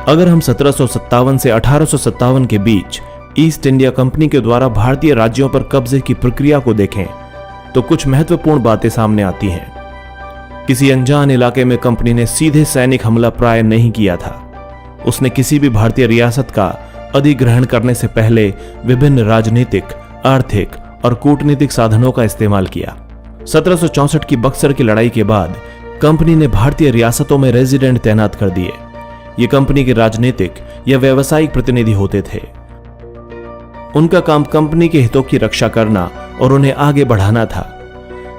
अगर हम 1757 से 1857 के बीच ईस्ट इंडिया कंपनी के द्वारा भारतीय राज्यों पर कब्जे की प्रक्रिया को देखें तो कुछ महत्वपूर्ण बातें सामने आती हैं। किसी अनजान इलाके में कंपनी ने सीधे सैनिक हमला प्राय नहीं किया था। उसने किसी भी भारतीय रियासत का अधिग्रहण करने से पहले विभिन्न राजनीतिक, आर्थिक और कूटनीतिक साधनों का इस्तेमाल किया। 1764 की बक्सर की लड़ाई के बाद कंपनी ने भारतीय रियासतों में रेजिडेंट तैनात कर दिए। ये कंपनी के राजनीतिक या व्यावसायिक प्रतिनिधि होते थे। उनका काम कंपनी के हितों की रक्षा करना और उन्हें आगे बढ़ाना था।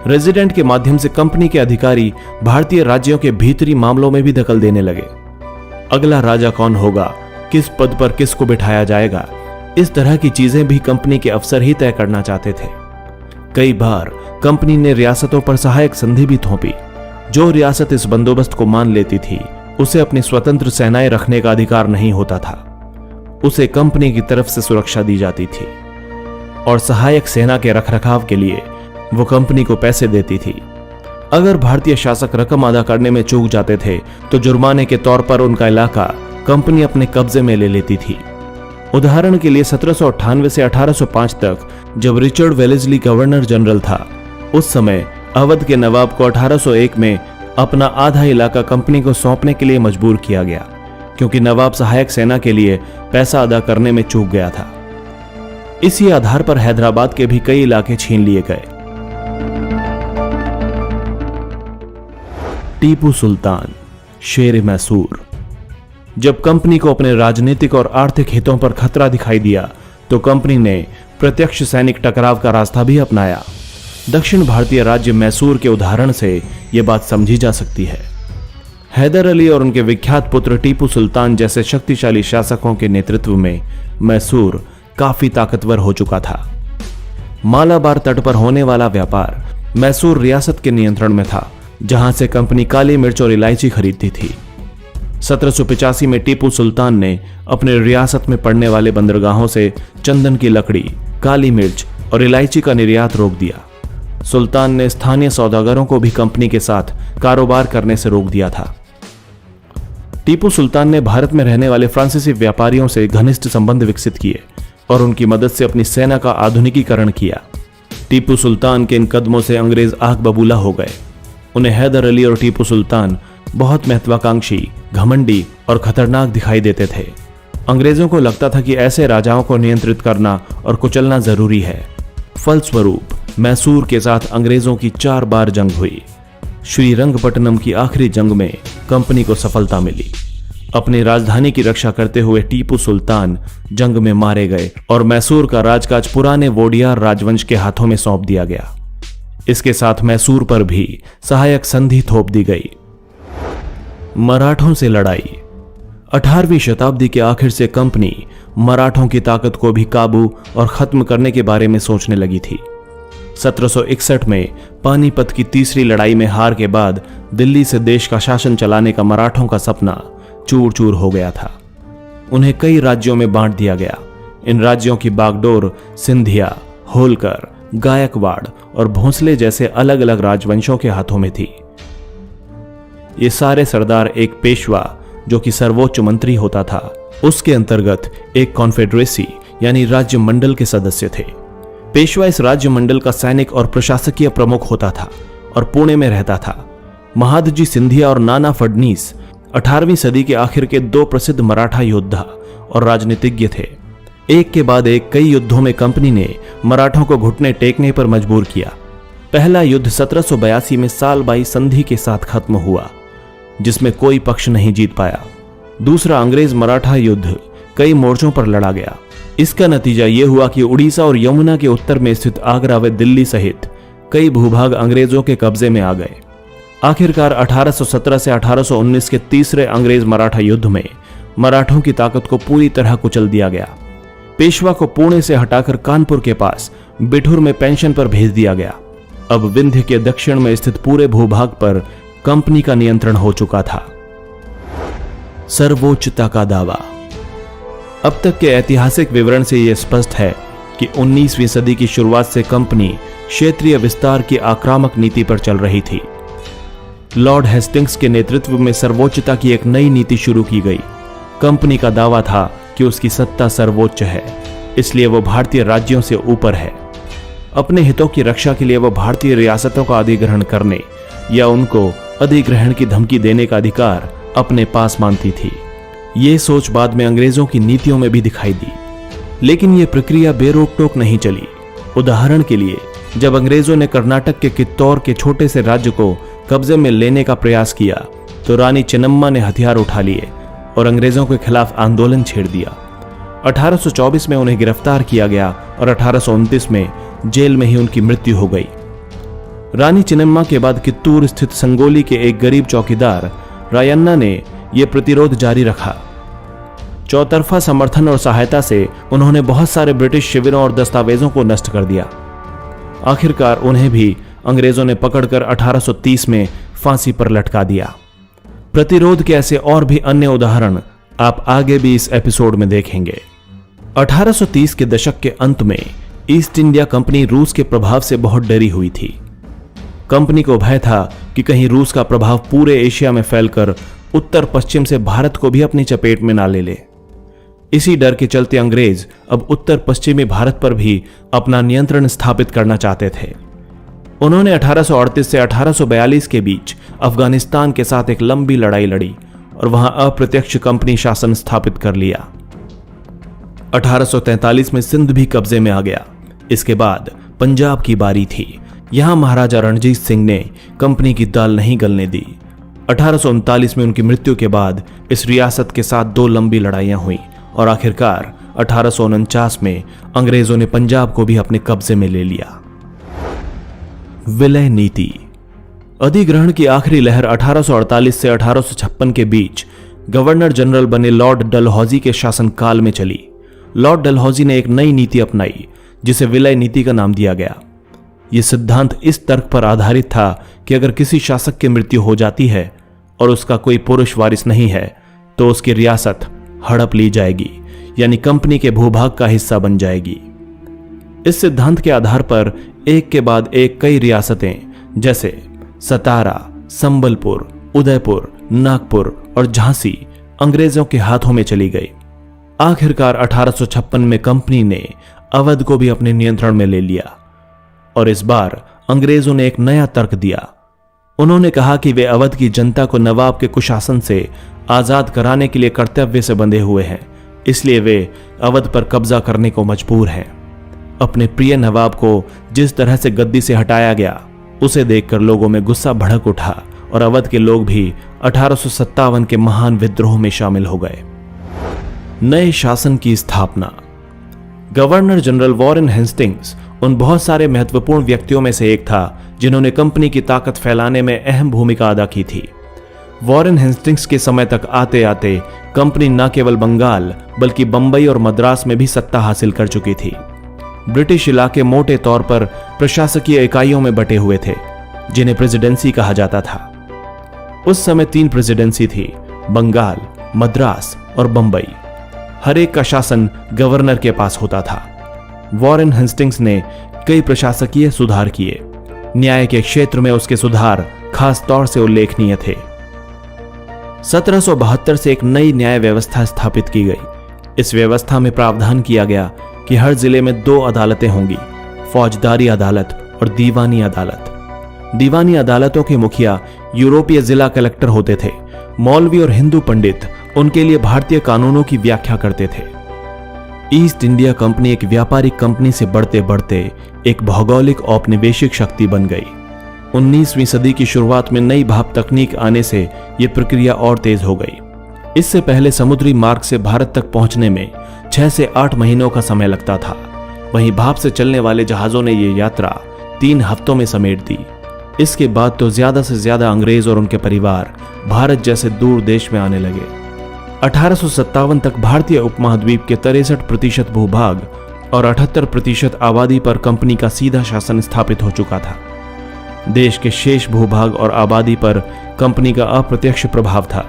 रेजिडेंट के माध्यम से कंपनी के अधिकारी भारतीय राज्यों के भीतरी मामलों में भी दखल देने लगे। अगला राजा कौन होगा, किस पद पर किसको बिठाया जाएगा, इस तरह की चीजें भी कंपनी के अफसर ही तय करना चाहते थे। कई बार कंपनी ने रियासतों पर सहायक संधि भी थोपी। जो रियासत इस बंदोबस्त को मान लेती थी उसे अपनी स्वतंत्र सेनाएं रखने का अधिकार नहीं होता था। उसे कंपनी की तरफ से सुरक्षा दी जाती थी और सहायक सेना के रखरखाव के लिए वो कंपनी को पैसे देती थी। अगर भारतीय शासक रकम अदा करने में चूक जाते थे तो जुर्माने के तौर पर उनका इलाका कंपनी अपने कब्जे में ले लेती थी। उदाहरण के लिए 1798 से 1805 तक जब रिचर्ड वेलेस्ली गवर्नर जनरल था, उस समय अवध के नवाब को 1801 में अपना आधा इलाका कंपनी को सौंपने के लिए मजबूर किया गया, क्योंकि नवाब सहायक सेना के लिए पैसा अदा करने में चूक गया था। इसी आधार पर हैदराबाद के भी कई इलाके छीन लिए गए। टीपू सुल्तान, शेर मैसूर। जब कंपनी को अपने राजनीतिक और आर्थिक हितों पर खतरा दिखाई दिया तो कंपनी ने प्रत्यक्ष सैनिक टकराव का रास्ता भी अपनाया। दक्षिण भारतीय राज्य मैसूर के उदाहरण से यह बात समझी जा सकती है। हैदर अली और उनके विख्यात पुत्र टीपू सुल्तान जैसे शक्तिशाली शासकों के नेतृत्व में मैसूर काफी ताकतवर हो चुका था। मालाबार तट पर होने वाला व्यापार मैसूर रियासत के नियंत्रण में था, जहां से कंपनी काली मिर्च और इलायची खरीदती थी। 1785 में टीपू सुल्तान ने अपने रियासत में पड़ने वाले बंदरगाहों से चंदन की लकड़ी, काली मिर्च और इलायची का निर्यात रोक दिया। सुल्तान ने स्थानीय सौदागरों को भी कंपनी के साथ कारोबार करने से रोक दिया था। टीपू सुल्तान ने भारत में रहने वाले फ्रांसीसी व्यापारियों से घनिष्ठ संबंध विकसित किए और उनकी मदद से अपनी सेना का आधुनिकीकरण किया। टीपू सुल्तान के इन कदमों से अंग्रेज आग बबूला हो गए। उन्हें हैदर अली और टीपू सुल्तान बहुत महत्वाकांक्षी, घमंडी और खतरनाक दिखाई देते थे। अंग्रेजों को लगता था कि ऐसे राजाओं को नियंत्रित करना और कुचलना जरूरी है। फलस्वरूप मैसूर के साथ अंग्रेजों की 4 बार जंग हुई। श्रीरंगपट्टनम की आखिरी जंग में कंपनी को सफलता मिली। अपनी राजधानी की रक्षा करते हुए टीपू सुल्तान जंग में मारे गए और मैसूर का राजकाज पुराने वोडियार राजवंश के हाथों में सौंप दिया गया। इसके साथ मैसूर पर भी सहायक संधि थोप दी गई। मराठों से लड़ाई। 18वीं शताब्दी के आखिर से कंपनी मराठों की ताकत को भी काबू और खत्म करने के बारे में सोचने लगी थी। 1761 में पानीपत की तीसरी लड़ाई में हार के बाद दिल्ली से देश का शासन चलाने का मराठों का सपना चूर चूर हो गया था। उन्हें कई राज्यों में बांट दिया गया। इन राज्यों की बागडोर सिंधिया, होलकर, गायकवाड़ और भोंसले जैसे अलग अलग राजवंशों के हाथों में थी। ये सारे सरदार एक पेशवा, जो कि सर्वोच्च मंत्री होता था, उसके अंतर्गत एक कॉन्फेडरेसी यानी राज्य मंडल के सदस्य थे। पेशवा इस राज्य मंडल का सैनिक और प्रशासकीय प्रमुख होता था और पुणे में रहता था। महादजी सिंधिया और नाना फडनीस 18वीं सदी के आखिर के 2 प्रसिद्ध मराठा योद्धा और राजनीतिज्ञ थे। एक के बाद एक कई युद्धों में कंपनी ने मराठों को घुटने टेकने पर मजबूर किया। पहला युद्ध 1782 में सालबाई संधि के साथ खत्म हुआ, जिसमें कोई पक्ष नहीं जीत पाया। दूसरा अंग्रेज मराठा युद्ध कई मोर्चों पर लड़ा गया। इसका नतीजा यह हुआ कि उड़ीसा और यमुना के उत्तर में स्थित आगरा व दिल्ली सहित कई भूभाग अंग्रेजों के कब्जे में आ गए। आखिरकार 1817 से 1819 के तीसरे अंग्रेज मराठा युद्ध में मराठों की ताकत को पूरी तरह कुचल दिया गया। पेशवा को पुणे से हटाकर कानपुर के पास बिठूर में पेंशन पर भेज दिया गया। अब विंध्य के दक्षिण में स्थित पूरे भूभाग पर कंपनी का नियंत्रण हो चुका था। सर्वोच्चता का दावा। अब तक के ऐतिहासिक विवरण से यह स्पष्ट है कि 19वीं सदी की शुरुआत से कंपनी क्षेत्रीय विस्तार की आक्रामक नीति पर चल रही थी। लॉर्ड हेस्टिंग्स के नेतृत्व में सर्वोच्चता की एक नई नीति शुरू की गई। कंपनी का दावा था कि उसकी सत्ता सर्वोच्च है, इसलिए वो भारतीय राज्यों से ऊपर है। अपने हितों की रक्षा के लिए वो भारतीय रियासतों का अधिग्रहण करने या उनको अधिग्रहण की धमकी देने का अधिकार अपने पास मानती थी। ये सोच बाद में अंग्रेजों की नीतियों में भी दिखाई दी, लेकिन यह प्रक्रिया बेरोक टोक नहीं चली। उदाहरण के लिए, जब अंग्रेजों ने कर्नाटक के कित्तौर के छोटे से राज्य को कब्जे में लेने का प्रयास किया तो रानी चेन्नम्मा ने हथियार उठा लिए और अंग्रेजों के खिलाफ आंदोलन छेड़ दिया। 1824 में उन्हें गिरफ्तार किया गया और 1829 में जेल में ही उनकी मृत्यु हो गई। रानी चेन्नम्मा के बाद कित्तूर स्थित संगोली के एक गरीब चौकीदार रायन्ना ने यह प्रतिरोध जारी रखा। चौतरफा समर्थन और सहायता से उन्होंने बहुत सारे ब्रिटिश शिविरों और दस्तावेजों को नष्ट कर दिया। आखिरकार उन्हें भी अंग्रेजों ने पकड़कर 1830 में फांसी पर लटका दिया। प्रतिरोध के ऐसे और भी अन्य उदाहरण आप आगे भी इस एपिसोड में देखेंगे। 1830 के दशक के अंत में ईस्ट इंडिया कंपनी रूस के प्रभाव से बहुत डरी हुई थी। कंपनी को भय था कि कहीं रूस का प्रभाव पूरे एशिया में फैलकर उत्तर पश्चिम से भारत को भी अपनी चपेट में ना ले ले। इसी डर के चलते अंग्रेज अब उत्तर पश्चिमी भारत पर भी अपना नियंत्रण स्थापित करना चाहते थे। उन्होंने 1838 से 1842 के बीच अफगानिस्तान के साथ एक लंबी लड़ाई लड़ी और वहां अप्रत्यक्ष कंपनी शासन स्थापित कर लिया। 1843 में सिंध भी कब्जे में आ गया। इसके बाद पंजाब की बारी थी। यहां महाराजा रणजीत सिंह ने कंपनी की दाल नहीं गलने दी। 1839 में उनकी मृत्यु के बाद इस रियासत के साथ 2 लंबी लड़ाइयां हुई और आखिरकार 1849 में अंग्रेजों ने पंजाब को भी अपने कब्जे में ले लिया। विलय नीति। अधिग्रहण की आखिरी लहर 1848 से 1856 के बीच गवर्नर जनरल बने लॉर्ड डलहौजी के शासनकाल में चली। लॉर्ड डलहौजी ने एक नई नीति अपनाई जिसे विलय नीति का नाम दिया गया। यह सिद्धांत इस तर्क पर आधारित था कि अगर किसी शासक की मृत्यु हो जाती है और उसका कोई पुरुष वारिस नहीं है तो उसकी रियासत हड़प ली जाएगी, यानी कंपनी के भूभाग का हिस्सा बन जाएगी। इस सिद्धांत के आधार पर एक के बाद एक कई रियासतें जैसे सतारा, संबलपुर, उदयपुर, नागपुर और झांसी अंग्रेजों के हाथों में चली गई। आखिरकार 1856 में कंपनी ने अवध को भी अपने नियंत्रण में ले लिया और इस बार अंग्रेजों ने एक नया तर्क दिया। उन्होंने कहा कि वे अवध की जनता को नवाब के कुशासन से आजाद कराने के लिए कर्तव्य से बंधे हुए हैं, इसलिए वे अवध पर कब्जा करने को मजबूर हैं। अपने प्रिय नवाब को जिस तरह से गद्दी से हटाया गया उसे देखकर लोगों में गुस्सा भड़क उठा और अवध के लोग भी 1857 के महान विद्रोह में शामिल हो गए। नए शासन की स्थापना। गवर्नर जनरल वॉरेन हेस्टिंग्स उन बहुत सारे महत्वपूर्ण व्यक्तियों में से एक था जिन्होंने कंपनी की ताकत फैलाने में अहम भूमिका अदा की थी। वॉरेन हेस्टिंग्स के समय तक आते आते कंपनी न केवल बंगाल बल्कि बंबई और मद्रास में भी सत्ता हासिल कर चुकी थी। ब्रिटिश इलाके मोटे तौर पर प्रशासकीय इकाइयों में बटे हुए थे जिन्हें प्रेसिडेंसी कहा जाता था। उस समय 3 प्रेसिडेंसी थी, बंगाल, मद्रास और बंबई। हर एक का शासन गवर्नर के पास होता था। वॉरेन हेस्टिंग्स ने कई प्रशासकीय सुधार किए। न्याय के क्षेत्र में उसके सुधार खास तौर से उल्लेखनीय थे। 1772 से एक नई न्याय व्यवस्था स्थापित की गई। इस व्यवस्था में प्रावधान किया गया कि हर जिले में 2 अदालतें होंगी, फौजदारी अदालत और दीवानी अदालत। दीवानी अदालतों के मुखिया यूरोपीय जिला कलेक्टर होते थे। मौलवी और हिंदू पंडित उनके लिए भारतीय कानूनों की व्याख्या करते थे। ईस्ट इंडिया कंपनी एक व्यापारिक कंपनी से बढ़ते बढ़ते एक भौगोलिक औपनिवेशिक शक्ति बन गई। 19वीं सदी की शुरुआत में नई भाप तकनीक आने से यह प्रक्रिया और तेज हो गई। इससे पहले समुद्री मार्ग से भारत तक पहुंचने में 6 से 8 महीनों का समय लगता था। वहीं भाप से चलने वाले जहाजों ने यह यात्रा 3 हफ्तों में समेट दी। इसके बाद तो ज्यादा से ज्यादा अंग्रेज और उनके परिवार भारत जैसे दूर देश में आने लगे। 1857 तक भारतीय उपमहाद्वीप के 63% भूभाग और 78% आबादी पर कंपनी का सीधा शासन स्थापित हो चुका था। देश के शेष भूभाग और आबादी पर कंपनी का अप्रत्यक्ष प्रभाव था।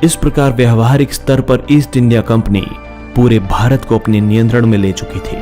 इस प्रकार व्यवहारिक स्तर पर ईस्ट इंडिया कंपनी पूरे भारत को अपने नियंत्रण में ले चुकी थी।